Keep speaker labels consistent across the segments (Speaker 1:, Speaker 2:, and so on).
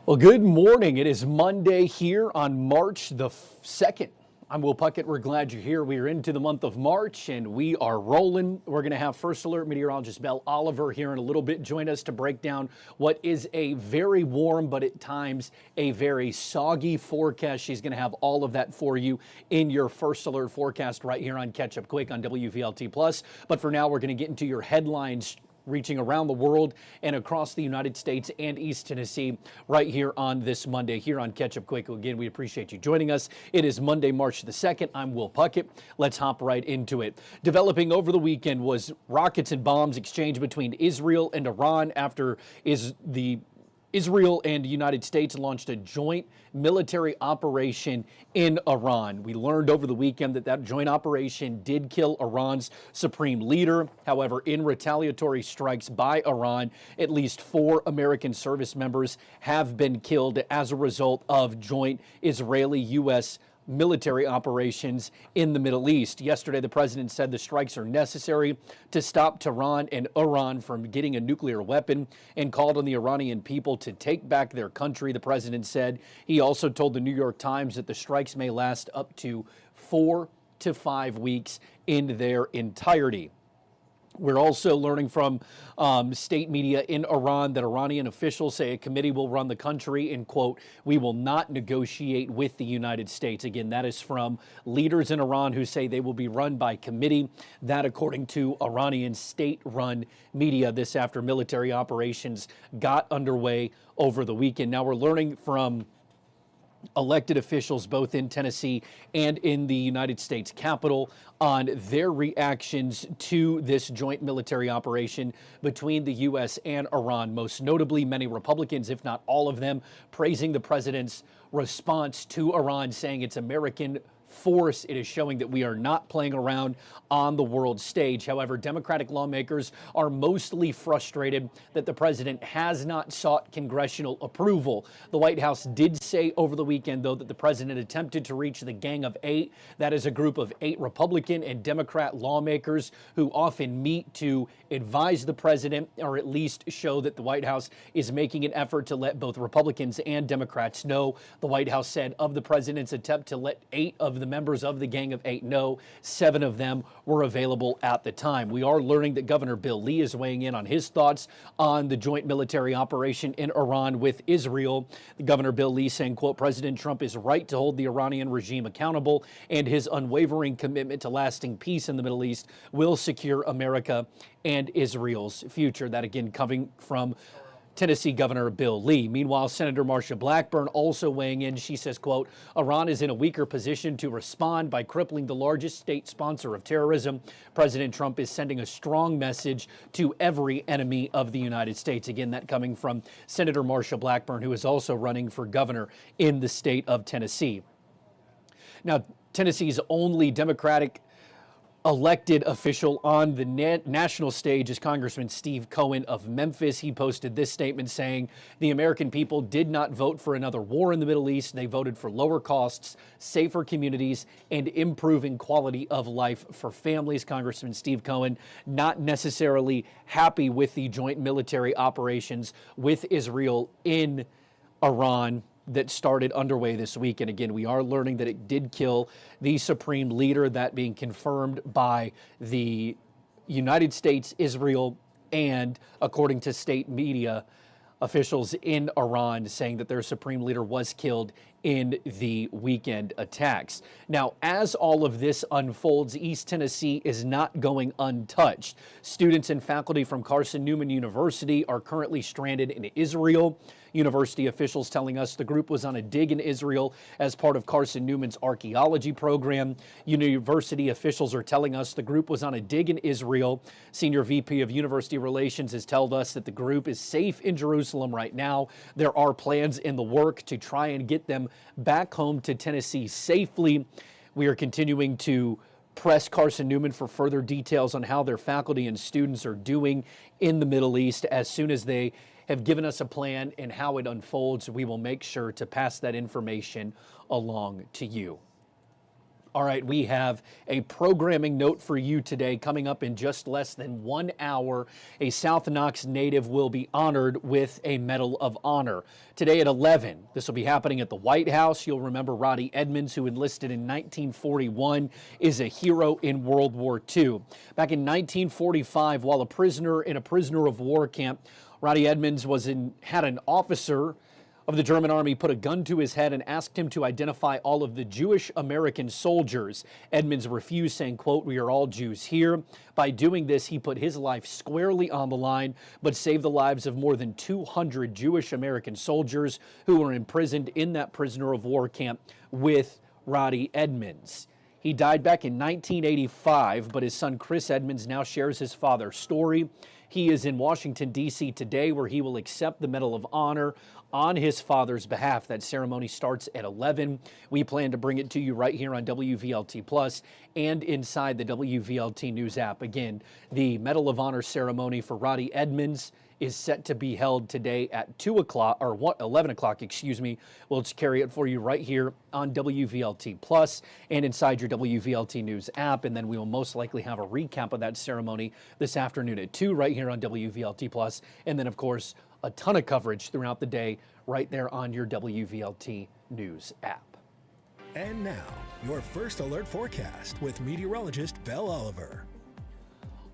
Speaker 1: Well, good morning. It is Monday here on March the 2nd. I'm Will Puckett. We're glad you're here. We are into the month of March and we are rolling. We're going to have First Alert meteorologist Belle Oliver here in a little bit join us to break down what is a very warm but at times a very soggy forecast. She's going to have all of that for you in your First Alert forecast right here on Catch Up Quick on WVLT Plus. But for now, we're going to get into your headlines reaching around the world and across the United States and East Tennessee right here on this Monday here on Catch Up Quick. Again, we appreciate you joining us. It is Monday, March the 2nd. I'm Will Puckett. Let's hop right into it. Developing over the weekend was rockets and bombs exchanged between Israel and Iran after Israel and the United States launched a joint military operation in Iran. We learned over the weekend that joint operation did kill Iran's supreme leader. However, in retaliatory strikes by Iran, at least 4 American service members have been killed as a result of joint Israeli-U.S. military operations in the Middle East. Yesterday, the president said the strikes are necessary to stop Tehran and Iran from getting a nuclear weapon and called on the Iranian people to take back their country, the president said. He also told the New York Times that the strikes may last up to 4 to 5 weeks in their entirety. We're also learning from state media in Iran that Iranian officials say a committee will run the country and, quote, we will not negotiate with the United States. Again, that is from leaders in Iran who say they will be run by committee. That, according to Iranian state-run media, this after military operations got underway over the weekend. Now we're learning from elected officials both in Tennessee and in the United States Capitol on their reactions to this joint military operation between the U.S. and Iran. Most notably, many Republicans, if not all of them, praising the president's response to Iran, saying it's American force. It is showing that we are not playing around on the world stage. However, Democratic lawmakers are mostly frustrated that the president has not sought congressional approval. The White House did say over the weekend, though, that the president attempted to reach the Gang of 8. That is a group of 8 Republican and Democrat lawmakers who often meet to advise the president, or at least show that the White House is making an effort to let both Republicans and Democrats know. The White House said of the president's attempt to let 8 of the members of the Gang of 8 know, 7 of them were available at the time. We are learning that Governor Bill Lee is weighing in on his thoughts on the joint military operation in Iran with Israel. Governor Bill Lee saying, quote, President Trump is right to hold the Iranian regime accountable, and his unwavering commitment to lasting peace in the Middle East will secure America and Israel's future. That again coming from Tennessee Governor Bill Lee. Meanwhile, Senator Marsha Blackburn also weighing in. She says, quote, Iran is in a weaker position to respond by crippling the largest state sponsor of terrorism. President Trump is sending a strong message to every enemy of the United States. Again, that coming from Senator Marsha Blackburn, who is also running for governor in the state of Tennessee. Now, Tennessee's only Democratic elected official on the national stage is Congressman Steve Cohen of Memphis. He posted this statement saying, the American people did not vote for another war in the Middle East. They voted for lower costs, safer communities, and improving quality of life for families. Congressman Steve Cohen not necessarily happy with the joint military operations with Israel in Iran that started underway this week. And again, we are learning that it did kill the supreme leader, that being confirmed by the United States, Israel, and according to state media, officials in Iran saying that their supreme leader was killed in the weekend attacks. Now, as all of this unfolds, East Tennessee is not going untouched. Students and faculty from Carson Newman University are currently stranded in Israel. University officials telling us the group was on a dig in Israel as part of Carson Newman's archaeology program. University officials are telling us the group was on a dig in Israel. Senior VP of University Relations has told us that the group is safe in Jerusalem right now. There are plans in the work to try and get them back home to Tennessee safely. We are continuing to press Carson Newman for further details on how their faculty and students are doing in the Middle East. As soon as they have given us a plan and how it unfolds, we will make sure to pass that information along to you. All right, we have a programming note for you today. Coming up in just less than 1 hour, a South Knox native will be honored with a Medal of Honor. Today at 11, this will be happening at the White House. You'll remember Roddy Edmonds, who enlisted in 1941, is a hero in World War II. Back in 1945, while a prisoner in a prisoner of war camp, Roddy Edmonds had an officer of the German army put a gun to his head and asked him to identify all of the Jewish American soldiers. Edmonds refused, saying, quote, "We are all Jews here." By doing this, he put his life squarely on the line, but saved the lives of more than 200 Jewish American soldiers who were imprisoned in that prisoner of war camp with Roddy Edmonds. He died back in 1985, but his son Chris Edmonds now shares his father's story. He is in Washington, D.C. today, where he will accept the Medal of Honor on his father's behalf. That ceremony starts at 11. We plan to bring it to you right here on WVLT Plus and inside the WVLT News App. Again, the Medal of Honor ceremony for Roddy Edmonds is set to be held today at 11 o'clock, excuse me. We'll just carry it for you right here on WVLT Plus and inside your WVLT News app. And then we will most likely have a recap of that ceremony this afternoon at 2 right here on WVLT Plus. And then, of course, a ton of coverage throughout the day right there on your WVLT News app.
Speaker 2: And now, your first alert forecast with meteorologist Belle Oliver.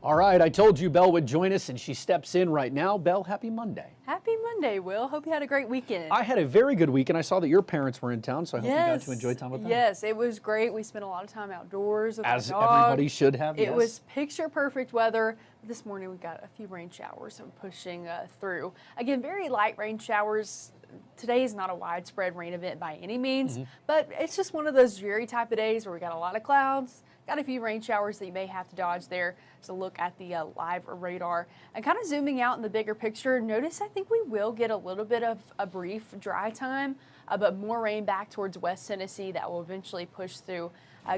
Speaker 1: All right, I told you Belle would join us, and she steps in right now. Belle, happy Monday.
Speaker 3: Happy Monday, Will. Hope you had a great weekend.
Speaker 1: I had a very good weekend. I saw that your parents were in town, so I hope you got to enjoy time with them.
Speaker 3: Yes, it was great. We spent a lot of time outdoors with
Speaker 1: As
Speaker 3: our dog.
Speaker 1: everybody should have,
Speaker 3: It was picture-perfect weather. This morning we got a few rain showers pushing through. Again, very light rain showers. Today is not a widespread rain event by any means, but it's just one of those dreary type of days where we got a lot of clouds, got a few rain showers that you may have to dodge there. So look at the live radar and kind of zooming out in the bigger picture. Notice I think we will get a little bit of a brief dry time, but more rain back towards West Tennessee that will eventually push through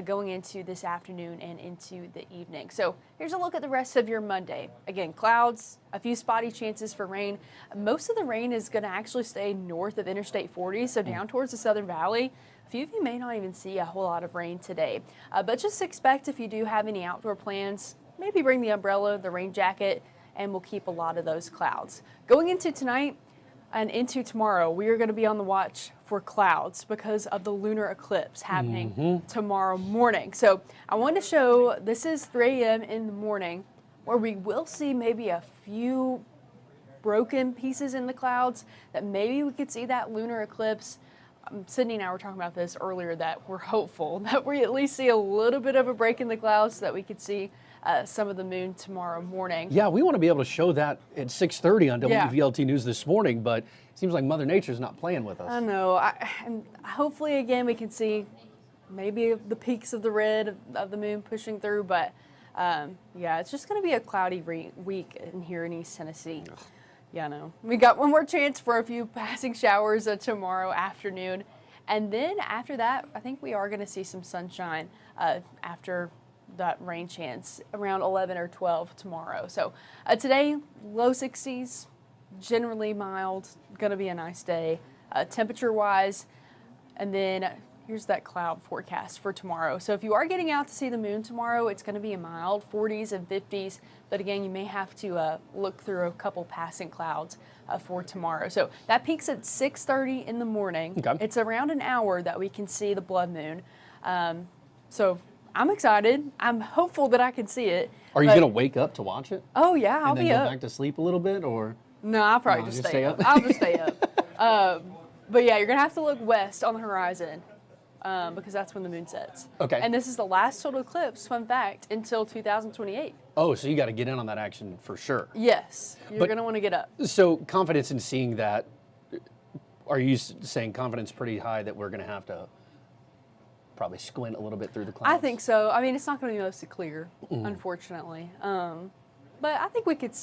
Speaker 3: going into this afternoon and into the evening. So here's a look at the rest of your Monday. Again, clouds, a few spotty chances for rain. Most of the rain is going to actually stay north of Interstate 40, so down towards the Southern Valley. A few of you may not even see a whole lot of rain today, but just expect if you do have any outdoor plans, maybe bring the umbrella, the rain jacket, and we'll keep a lot of those clouds. Going into tonight and into tomorrow, we are going to be on the watch for clouds because of the lunar eclipse happening tomorrow morning. So I wanted to show, this is 3 a.m. in the morning, where we will see maybe a few broken pieces in the clouds that maybe we could see that lunar eclipse. Sydney and I were talking about this earlier, that we're hopeful that we at least see a little bit of a break in the clouds so that we could see some of the moon tomorrow morning.
Speaker 1: Yeah, we want to be able to show that at 6:30 on WVLT News this morning, but it seems like Mother Nature's not playing with us.
Speaker 3: I know. And hopefully, again, we can see maybe the peaks of the red of the moon pushing through, but yeah, it's just going to be a cloudy week in here in East Tennessee. Yeah, I know. We got one more chance for a few passing showers tomorrow afternoon. And then after that, I think we are going to see some sunshine after that rain chance around 11 or 12 tomorrow. So today, low 60s, generally mild, going to be a nice day temperature-wise. And then here's that cloud forecast for tomorrow. So if you are getting out to see the moon tomorrow, it's going to be a mild 40s and 50s. But again, you may have to look through a couple passing clouds for tomorrow. So that peaks at 6:30 in the morning.
Speaker 1: Okay.
Speaker 3: It's around an hour that we can see the blood moon. So I'm excited. I'm hopeful that I can see it.
Speaker 1: Are you going to wake up to watch it?
Speaker 3: Oh, yeah, I'll be up.
Speaker 1: And then go back to sleep a little bit, or?
Speaker 3: No, I'll probably just stay up. I'll just stay up. But yeah, you're going to have to look west on the horizon because that's when the moon sets.
Speaker 1: Okay.
Speaker 3: And this is the last total eclipse, fun fact, until 2028.
Speaker 1: Oh, so you got to get in on that action for sure.
Speaker 3: Yes, you're going to want to get up.
Speaker 1: So confidence in seeing that, are you saying confidence pretty high that we're going to have to probably squint a little bit through the clouds?
Speaker 3: I think so. I mean, it's not going to be mostly clear, unfortunately. But I think we could,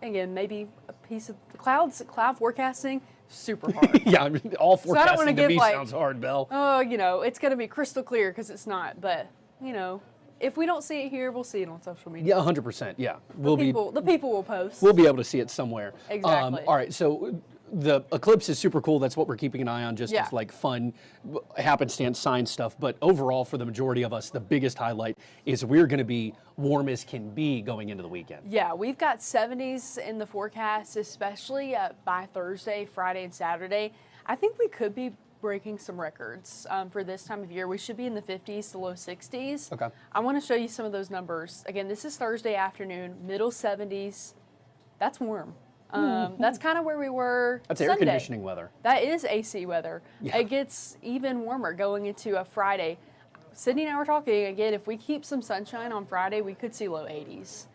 Speaker 3: again, maybe a piece of the clouds, cloud forecasting, super hard.
Speaker 1: Yeah, I mean, all
Speaker 3: So I don't wanna
Speaker 1: forecasting to
Speaker 3: give,
Speaker 1: me
Speaker 3: like,
Speaker 1: sounds hard, Belle.
Speaker 3: Oh, you know, it's going to be crystal clear because it's not. But, you know, if we don't see it here, we'll see it on social media.
Speaker 1: Yeah, 100%. Yeah,
Speaker 3: The people will post.
Speaker 1: We'll be able to see it somewhere.
Speaker 3: Exactly.
Speaker 1: All right, so the eclipse is super cool. That's what we're keeping an eye on, just
Speaker 3: Yeah.
Speaker 1: as like fun happenstance science stuff. But overall, for the majority of us, the biggest highlight is we're going to be warm as can be going into the weekend.
Speaker 3: Yeah, we've got 70s in the forecast, especially by Thursday, Friday, and Saturday. I think we could be breaking some records for this time of year. We should be in the 50s to low 60s.
Speaker 1: Okay.
Speaker 3: I want to show you some of those numbers. Again, this is Thursday afternoon, middle 70s. That's warm. That's kind of where we were
Speaker 1: That's air
Speaker 3: Sunday.
Speaker 1: conditioning weather.
Speaker 3: That is AC weather.
Speaker 1: Yeah.
Speaker 3: It gets even warmer going into a Friday. Sydney and I were talking again, if we keep some sunshine on Friday, we could see low 80s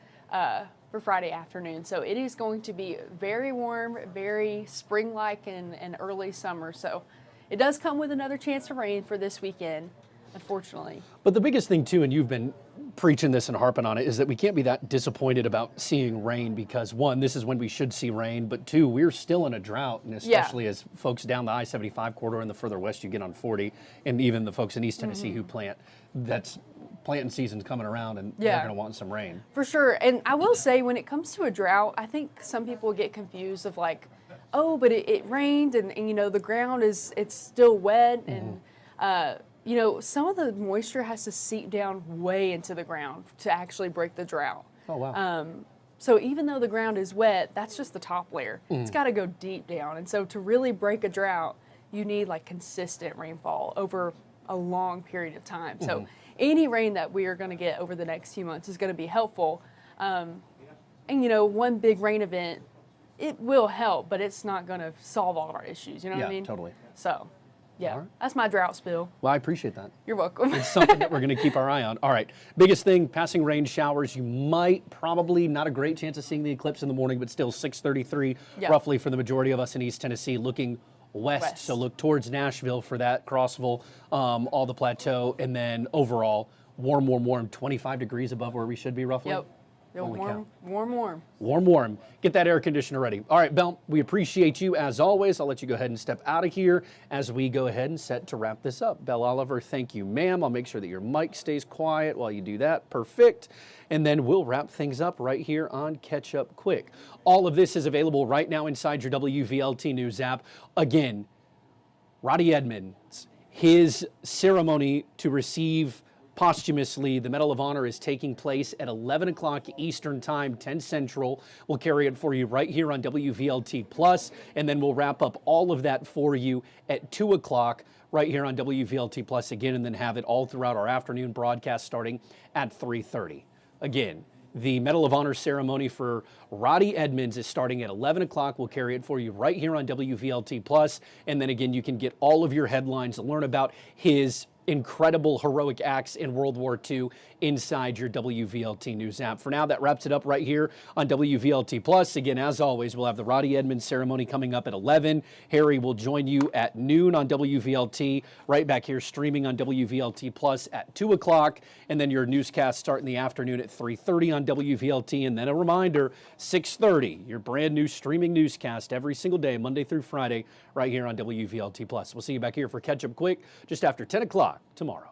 Speaker 3: for Friday afternoon. So it is going to be very warm, very spring-like and early summer. So it does come with another chance of rain for this weekend, unfortunately.
Speaker 1: But the biggest thing too, and you've been preaching this and harping on it, is that we can't be that disappointed about seeing rain because one, this is when we should see rain, but two, we're still in a drought, and especially as folks down the I-75 corridor and the further west you get on 40, and even the folks in East Tennessee who plant, that's planting season's coming around and they're going to want some rain.
Speaker 3: For sure. And I will say, when it comes to a drought, I think some people get confused of like, oh, but it rained and you know, the ground it's still wet and you know, some of the moisture has to seep down way into the ground to actually break the drought.
Speaker 1: Oh, wow.
Speaker 3: So even though the ground is wet, that's just the top layer. It's got to go deep down. And so to really break a drought, you need like consistent rainfall over a long period of time. So any rain that we are going to get over the next few months is going to be helpful. And you know, one big rain event, it will help, but it's not going to solve all of our issues. You know what I mean?
Speaker 1: Totally.
Speaker 3: So, yeah,
Speaker 1: right.
Speaker 3: That's my drought spill.
Speaker 1: Well, I appreciate that.
Speaker 3: You're welcome.
Speaker 1: It's something that we're going to keep our eye on. All right, biggest thing, passing rain showers. You might, probably, not a great chance of seeing the eclipse in the morning, but still 6:33 roughly for the majority of us in East Tennessee, looking west. So look towards Nashville for that, Crossville, all the plateau, and then overall, warm, 25 degrees above where we should be roughly.
Speaker 3: Yep.
Speaker 1: Holy cow.
Speaker 3: Warm.
Speaker 1: Warm. Get that air conditioner ready. All right, Belle, we appreciate you as always. I'll let you go ahead and step out of here as we go ahead and set to wrap this up. Belle Oliver, thank you, ma'am. I'll make sure that your mic stays quiet while you do that. Perfect. And then we'll wrap things up right here on Catch Up Quick. All of this is available right now inside your WVLT News app. Again, Roddy Edmonds, his ceremony to receive posthumously the Medal of Honor is taking place at 11 o'clock Eastern Time, 10 Central. We'll carry it for you right here on WVLT Plus, and then we'll wrap up all of that for you at 2 o'clock right here on WVLT Plus again, and then have it all throughout our afternoon broadcast starting at 3:30. Again, the Medal of Honor ceremony for Roddy Edmonds is starting at 11 o'clock. We'll carry it for you right here on WVLT Plus, and then again, you can get all of your headlines, learn about his incredible heroic acts in World War II inside your WVLT News app. For now, that wraps it up right here on WVLT Plus. Again, as always, we'll have the Roddy Edmonds ceremony coming up at 11. Harry will join you at noon on WVLT, right back here streaming on WVLT Plus at 2 o'clock, and then your newscast start in the afternoon at 3:30 on WVLT, and then a reminder, 6:30, your brand new streaming newscast every single day, Monday through Friday, right here on WVLT Plus. We'll see you back here for Catch Up Quick just after 10 o'clock tomorrow.